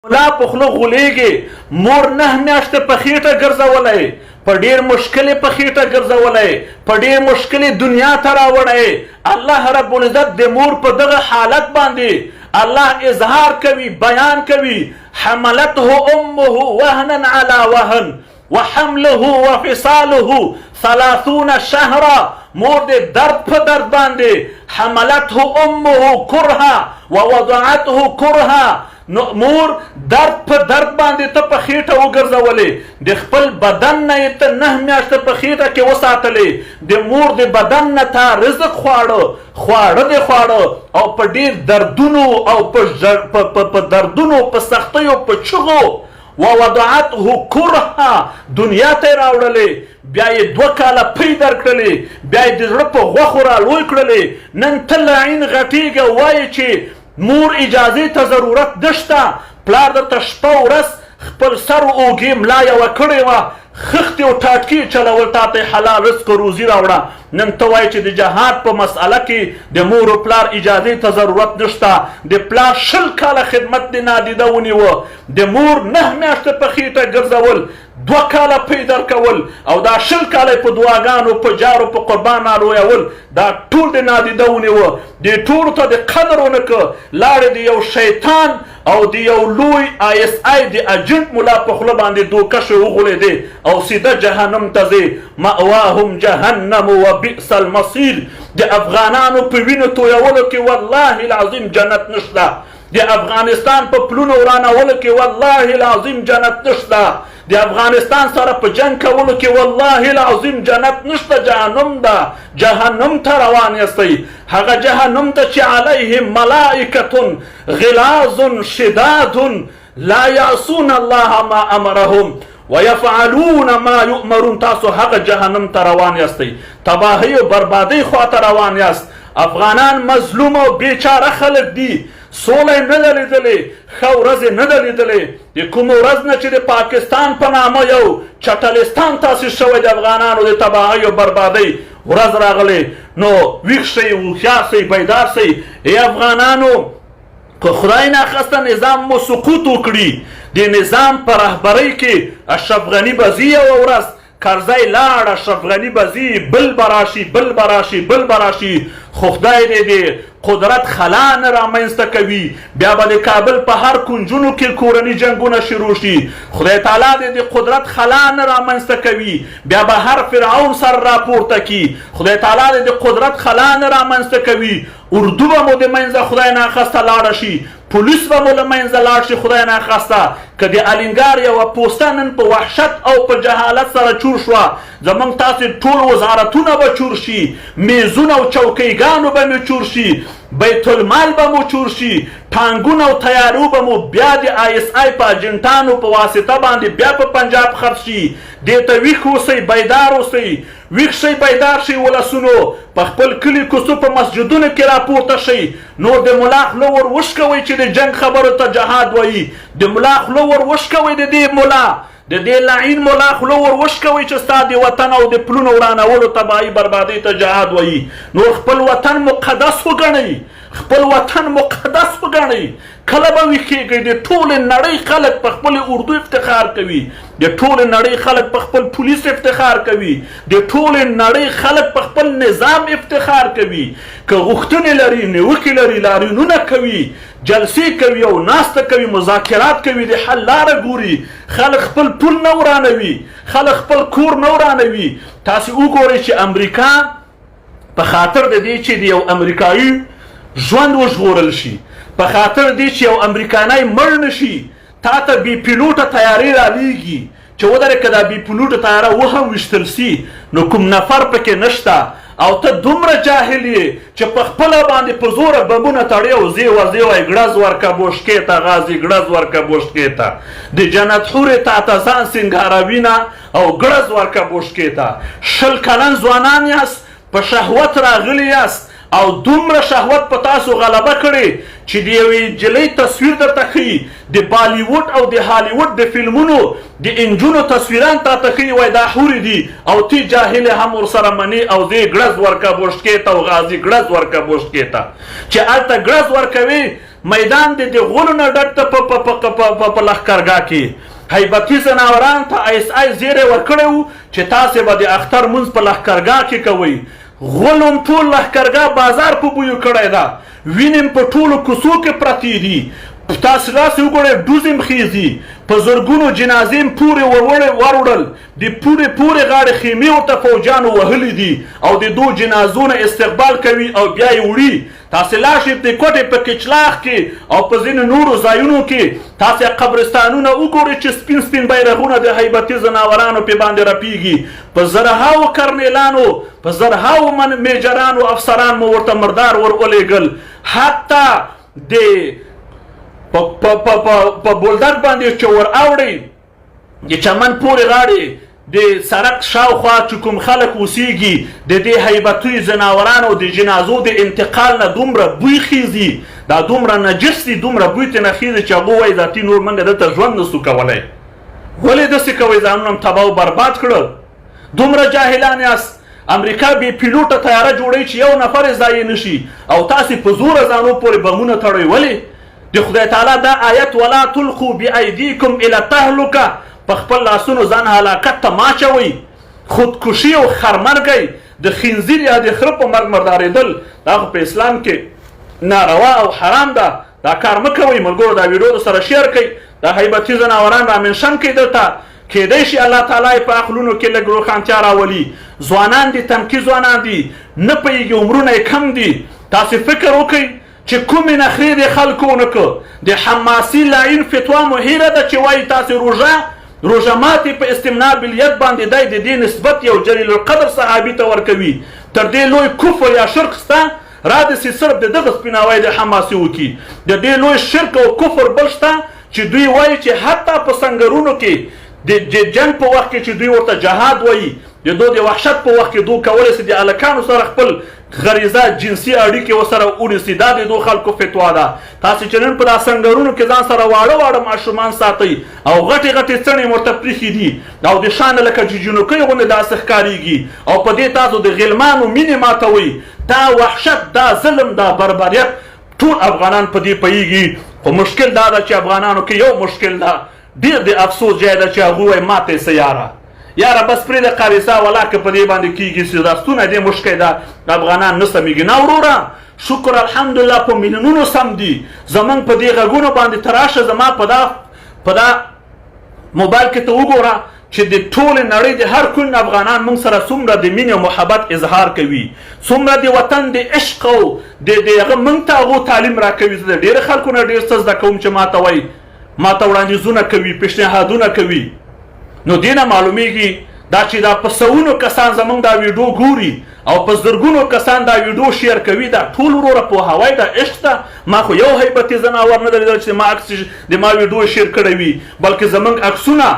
ملا په خوله غولېږي، مور 9 میاشتې په خېټه ګرځولی، په ډېر مشکل یې په خېټه ګرځولی، په ډېر مشکل یې دنیا ته راوړی. الله رب العزت د مور په دغه حالت باندې الله اظهار کوي، بیان کوي. حملته امه وهنا على وهن وحمله وفصاله 30 شهرا. مور د درد په درد باندې حملته امه کرها ووضعته کرها. نو مور درد په درد باندې ته په خېټه وګرځولې، د خپل بدن نه یې ته 9 میاشتې په خېټه کې وساتلې. د مور د بدن نه تا رزق خواړه دې خواړه او په ډېر دردونو او په دردونو په سختیو په چغو ووضعته کرها دنیا ته یې راوړلې. بیا یې 2 کاله پۍ درکړلې، بیا یې د زړه په غوښو رالوی کړلې. نن ته لعین غټېږه وایې چې مور اجازې ته ضرورت نشته. پلار درته شپه ورځ خپل سر اوږې ملا یوه کړې وه، خښتې او ټاټکې چلول، تا ته حلال رزق و روزي راوړه. نن ته وایې چې د جهاد په مسئله کې د مور و پلار اجازې ته ضرورت نشته. د پلار 20 کاله خدمت دې نادیده ونیوه، د مور 9 میاشتې په خېټه ګرځول، 2 کاله پۍ درکول او دا 20 کاله په دعاګانو په جارو په قربان رالویول، دا ټول د نادیده ونیوه. دې ټولو ته د قدر ونه که، لاړې د یو شیطان او د یو لوی ISI د اجنټ ملا په خوله باندې دوکه شوی وغولېدې او سیده جهنم ته ځې. مأواهم جهنم وبئس المصیر. د افغانانو په وینو تویولو کې والله العظیم جنت نشته، د افغانستان په پلونو ورانولو کې والله العظیم جنت نشته، د افغانستان سره په جنگ کولو کې والله العظیم جنت نشته، جهنم ده. جهنم ته روان یاستئ، هغه جهنم ته چې علیهم ملائکة غلاظ شداد لا یعصون الله ما امرهم ويفعلون ما يؤمرون. تاسو هغه جهنم ته روان یاستئ، تباهی او بربادی خواته روان یاست. افغانان مظلوم او بیچاره خلک دي، سوله نه ده لیدلې، ښه ورځ نه ده لیدلې. د کومه ورځ نه چې د پاکستان په نامه یو چټلستان تاسیس شوی د افغانانو د تباهۍ او بربادۍ ورځ راغلی، نو ویښ شئ، هوښیار شئ، بیدار شئ. ای افغانانو، که خدای ناخواسته نظام مو سقوط وکړي، د نظام په رهبرۍ کې اشرف غني به ځي یوه ورځ، کرزی لاړ، اشرف غني به ځي، بل به راشي، بل به راشي، بل به راشي. خو خدای دې د قدرت خلا نه رامنځته کوي، بیا به د کابل په هر کنجونو کې کورني جنګونه شروع شي. خدای تعالی دې د قدرت خلا نه رامنځته کوي، بیا به هر فرعون سر راپورته کي. خدای تعالی دې د قدرت خلا نه رامنځته کوي، اردو به مو د منځه خدای ناخواسته لاړه شي، پولیس به مو له منځه لاړ شي خدای ناخواسته. که د الینګار یوه پوسته نن په وحشت او په جهالت سره چور شوه، زموږ تاسې ټول وزارتونه به چور شي، میزونه او چوکیګانو به مې چور شي، بیت المال به مو چور شي، ټانګونه او تیارو به مو بیا د ISI په اجنټانو په واسطه باندې بیا په پنجاب خرڅ شي. دې ته ویښ اوسئ، بیدار اوسئ، ویښ شئ، بیدار شئ. ولسونو په خپل کلي کوڅو په مسجدونو کې راپورته شئ. نور د ملا خوله ور وشکوئ چې د جنګ خبرو ته جهاد وایي، د ملا خوله ور وشکوئ، د دې ملا د دې لعین ملا خوله ور وشکوئ چې ستا د وطن او د پلونو ورانولو تباهي بربادۍ ته جهاد وایي. نور خپل وطن مقدس وګڼئ، خپل وطن مقدس وګڼئ. کله به ویښېږئ؟ د ټولې نړۍ خلک په خپل اردو افتخار کوي، د ټولې نړۍ خلک په خپل پولیس افتخار کوي، د ټولې نړۍ خلک په خپل نظام افتخار کوي. که غوښتنې لري، نیوکې لري، لاریونونه کوي، جلسې کوي او ناسته کوي، مذاکرات کوي، د حل لاره ګوري. خلک خپل پول نه ورانوي، خلک خپل کور نه ورانوي. تاسې وګورئ چې امریکا په خاطر د دې چې د یو امریکایي ژوند وژغورل شي، په خاطر دې چې یو امریکانی مړ نه شي، تا ته بې پیلوټه تیارې رالیږي چې ودرې که دا بې پیلوټه تیاره وهم ویشتل سي نو کوم نفر پکې نشته، او ته دومره جاهل یې چې په خپله باندې په زوره بمونه تړې او ځې ورځې وایي ګړز ورکه بوشکې ته غازي، ګړز ورکه بوشکې ته. د جنت حورې تا ته ځان سینګاروینه او ګړز ورکه بوشکې ته. 20 کلن ځوانان یاست، په شهوت راغلي یاست او دومره شهوت په تاسو غلبه کړي چې د یوې نجلۍ تصویر درته ښیي، د بالیوډ او د هالیوډ د فلمونو د انجونو تصویران تا ته ښیي، وایي دا حورې دي، او تی جاهل هم ورسره منې او دې ګړز ورکه بوشکې ته او غازي ګړز ورکه بوشکې ته. چې هلته ګړز ورکوي میدان د غلو نه ډک ته په لښکرګاه کې هیبتي ځناوران ته ایس آی زیری ورکړی و چې تاسې به د اختر مونځ په لښکرګاه کې کوئ. غلو هم ټول لښکرګاه بازار په بویو کړی ده، وینې په ټولو کوڅو کې پرتې دي. تاسې داسې وګورئ ډوزې هم خیزي، په زرګونو جنازې هم پورې وروړل، د پورې غاړې خیمې ورته فوجانو وهلي دي او د دو جنازو نه استقبال کوي او بیا یې وړي. تاسې لاشئ د کوټې په کچلاغ کې او په ځینو نورو ځایونو کې تاسې قبرستانونه وګورئ چې سپین سپین بیرغونه د هیبتي ځناورانو پې باندې رپېږي. په زرهاو کرنیلانو، په زرهاو میجرانو افسران مو ورته مردار ور ولېږل. حتی د په بولدک باندې چې ور اوړئ د چمن پورې غاړې د سړک شاوخوا چې کوم خلک اوسیږي د دې هیبتي ځناورانو د جنازو د انتقال نه دومره بوی خیزي، دا دومره نجس دي، دومره بوی ته نه خیزي چې هغه وایي ذاتي نور موږ دلته ژوند نسو کولی. ولې داسې کوئ؟ ځانونه هم تباه او برباد کړل. دومره جاهلان یاست. امریکا بې پیلوټه تیاره جوړوي چې یو نفر یې ضایع نه شي او تاسې په زوره ځانو پورې بمونه تړئ. ولې؟ د خدای تعالی دا آیت ولا تلقوا بأیدیکم الی التهلکه، په خپل لاسونو ځان هلاکت ته ماچوئ. خودکشي او خرمرګئ، د خنزیر یا د خره په مرګ مردارېدل دا خو په اسلام کې ناروا او حرام ده. دا کار مه کوئ. ملګرو دا ویډیو سره شیر کړئ، دا هیبتي ځناوران را منشن کړئ دلته. کیدای شي الله تعالی په عقلونو کې لږ روښانتیا راولي. ځوانان دي، تنکي ځوانان دي، نه پوهېږي، عمرونه یې کم دي. تاسې فکر وکئ چې کومې نخرې د خلکو ونه کړ. د حماسي لاین فتوا مو هیره ده چې وایي تاسې روژه ماتې په استمناء بالید باندې دی د دې نسبت یو جلیل القدر صحابي ته ورکوي. تر دې لوی کفر یا شرک شته؟ را داسې صرف د دغه سپیناوی د حماسي وکړي. د دې لوی شرک او کفر بل شته چې دوی وایي چې حتی په سنګرونو کې د جنګ په وخت کې چې دوی ورته جهاد وایي، د دو د وحشت په وخت کې دوی کولی شي د هلکانو سره خپل غریزه جنسي اړیکې ورسره ونیسي. دا د دو خلکو فتوا ده. تاسې چې نن په دا سنګرونو کې ځان سره واړه ماشومان ساتئ او غټې څڼې ورته پرېښي دي او د شانه لکه ججنوکۍ غوندې داسې ښکارېږي او په دې تاسو د غلمانو مینې ماتوئ. دا وحشت، دا ظلم، دا بربریت ټول افغانان په دې پوهېږي. خو مشکل دا ده چې افغانانو کې یو مشکل ده، ډېر د افسوس ځای ده چې هغوی وایي ماته یې څه یاره بس پرېږده قاریسا ولا که په دې باندې کېږي چې دا ستونه دې مشکل ده افغانان نه سمیږي. نه وروره، شکر الحمدلله په میلیونونو سم دي. زمونږ په دې غږونو باندې ته راشه، زما په دا موبایل کې ته وګوره چې د ټولې نړۍ د هر کونج افغانان موږ سره څومره د مینې او محبت اظهار کوي، څومره د وطن د عشق او د هغه موږ ته هغو تعلیم راکوي. زه د ډېرو خلکو نه ډېر څه زده کوم چې ماته وړاندیزونه کوي، پیشنهادونه کوي. نو دې نه معلومیږي دا چې دا په سوونو کسان زمونږ دا ویډیو ګوري او په زرګونو کسان دا ویډیو شیر کوي. دا ټول وروره پوهاوی ده، عشق ده. ما خو یو هیبتي ځناور نه درېدل چې ما عکس د ما ویډیو شیر کړی وي، بلکې زمونږ عکسونه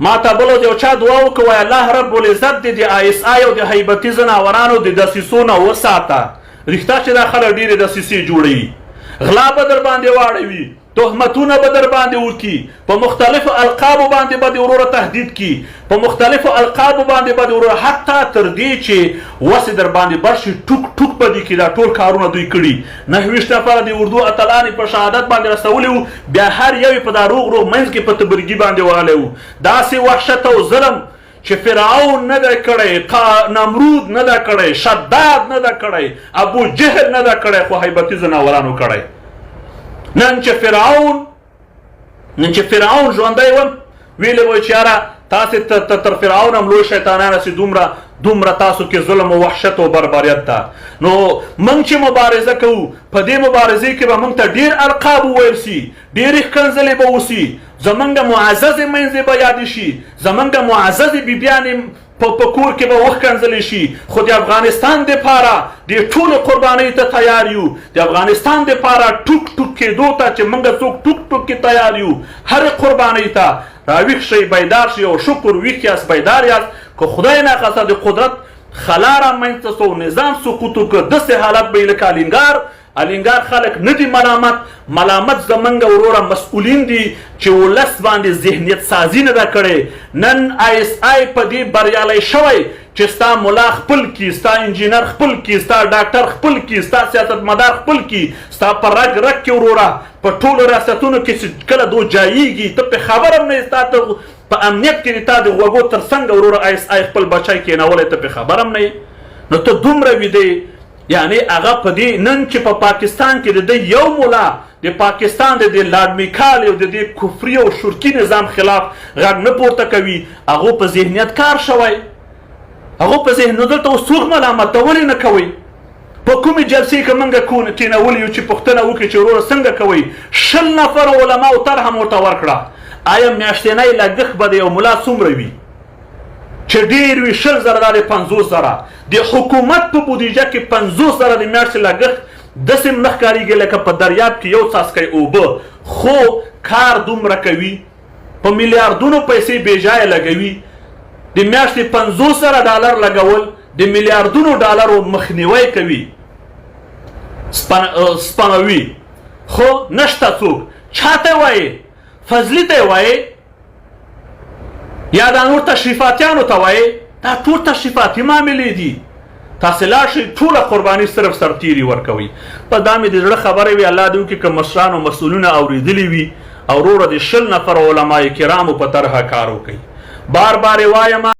ما ته بل یو چا دعا وکړه وایي الله رب العزت دې د آی اس آی او د هیبتي ځناورانو د دسیسو نه وساته. رښتا چې دا خلک ډېرې دسیسې جوړوي، غلا به در باندې واړوي، تهمتونه به در باندې وکړي، په مختلفو القابو باندې به د وروره تهدید کړي، په مختلفو القابو باندې به د وروره حتی تر دې چې وسې در باندې بر شي ټوک به دې کړي. دا ټول کارونه دوی کړي. 29 نفره د اردو اتلان په شهادت باندې رسولي وو، بیا هر یو په دا روغ منځ کې په تبرګي باندې وغلی وو. داسې وحشت او ظلم چې فرعون نه ده کړی، نمرود نه ده کړی، شداد نه ده کړی، ابو جهل نه ده کړی، خو هیبتي ځناورانو کړی. نن چې فرعون ژوندی وم ویلې وای چې یاره تاسې تر فرعون هم لوی شیطانان هسې دومره تاسو کې ظلم و وحشت و بربریت ده. نو موږ چې مبارزه کوو، په دې مبارزې کې به موږ ته ډېر القاب وویل سي، ډېرې ښکنځلې به وسي، زمونږ معززې منځې به یادې شي، زمونږ معززې بیبیانې په کور کې به وښکنځلې شي. خو د افغانستان دپاره د ټولو قربانۍ ته تیار یو. د افغانستان دپاره ټوک کېدو ته چې موږ څوک ټوک کې تیار یو، هرې قربانۍ ته راویښ شئ، بیدار شئ او شکر ویښ یاست، بیدار یاست. که خدای ناخواسته د قدرت خلا رامنځته سو، نظام سقوط وکړه، داسې حالت به یې لکه الینګار خلک نه دي ملامت زمونږ وروره مسؤلین دي چې ولس باندې ذهنیت سازي نه ده کړې. نن آی اس آی په دې بریالی شوی چې ستا ملا خپل کی، ستا انجینر خپل کی، ستا ډاکټر خپل کی، ستا سیاستمدار خپل کی، ستا په رګ رګ کې وروره په ټولو ریاستونو کې چې کله دو جاییږي ته په خبر هم نه یې، ستا په امنیت کې تا د غوږو تر څنګ وروره آی خپل بچی کېنولی ته په خبر هم نه یې. نو ته دومره ویدې یعنی هغه په دې نن چې په پاکستان کې د ده یو مولا د پاکستان د لارډ میکال او د دې کفري او شرکي نظام خلاف غږ نه پورته کوي، هغو په ذهنیت کار شوی، هغو په ذهن نو دلته اوس څوک ملامت ولې نه کوئ؟ په کومې جلسې کې موږ کېنولي یو چې پوښتنه وکړي چې وروره څنګه کوئ؟ 20 نفره علماو طرحه مو ورته ورکړه. آیا میاشتنی لګښت به د یو ملا څومره وي؟ چې ډېر وي 20,000 دا د 50,000 د حکومت په بودیجه کې 50,000 د میاشتې لګښت داسې نه ښکارېږي لکه په دریاب کې یو څاڅکی اوبه، خو کار دومره کوي، په میلیاردونو پیسې بېجایه لګوي. د میاشتې 50,000 ډالر لګول د میلیاردونو ډالرو مخنیوی کوي، سپموي، خو نشته څوک. چاته وایي؟ فضلي ته وایي یا دا نور تشریفاتیانو ته وایي؟ دا ټول تشریفاتي معاملې دي. تاسې لاړ شئ ټوله قرباني صرف سرتیري ورکوئ. په دا مې د زړه خبرې وي، الله دې وکړي که مشران او مسؤلونه اورېدلي وي او وروره د 20 نفر علمای کرامو په طرحه کار وکړي. بار بار یې وایم